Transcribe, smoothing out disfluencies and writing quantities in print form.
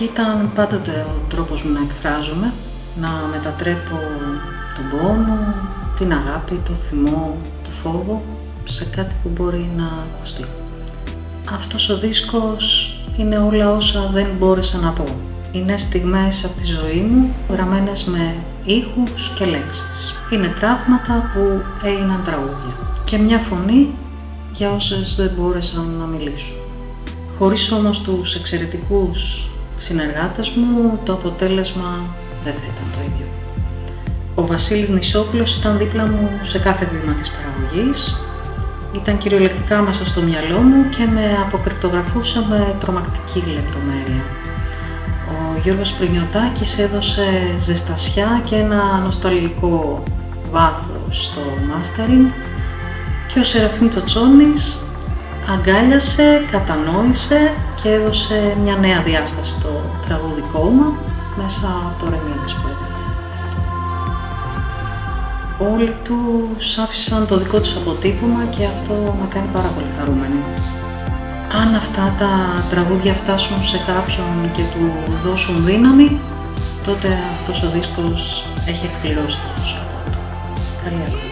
μουσική ήταν πάντοτε ο τρόπος μου να εκφράζομαι, να μετατρέπω τον πόνο, την αγάπη, το θυμό, το φόβο σε κάτι που μπορεί να ακουστεί. Αυτός ο δίσκος είναι όλα όσα δεν μπόρεσα να πω. Είναι στιγμές από τη ζωή μου γραμμένες με ήχους και λέξεις. Είναι τραύματα που έγιναν τραγούδια και μια φωνή για όσες δεν μπόρεσαν να μιλήσουν. Χωρίς όμως τους εξαιρετικούς συνεργάτες μου, το αποτέλεσμα δεν θα ήταν το ίδιο. Ο Βασίλης Νησόπουλος ήταν δίπλα μου σε κάθε βήμα της παραγωγής. Ήταν κυριολεκτικά μέσα στο μυαλό μου και με αποκρυπτογραφούσε με τρομακτική λεπτομέρεια. Ο Γιώργος Πρινιωτάκης έδωσε ζεστασιά και ένα νοσταλγικό βάθος στο mastering και ο Σεραφείμ Τσοτσόνης αγκάλιασε, κατανόησε και έδωσε μια νέα διάσταση στο τραγούδι «Κόμμα» μέσα από το remix που έκανε. Όλοι τους άφησαν το δικό τους αποτύπωμα και αυτό με κάνει πάρα πολύ χαρούμενη. Αν αυτά τα τραγούδια φτάσουν σε κάποιον και του δώσουν δύναμη, τότε αυτός ο δίσκος έχει εκπληρώσει το σκοπό του. Καλή αρχή.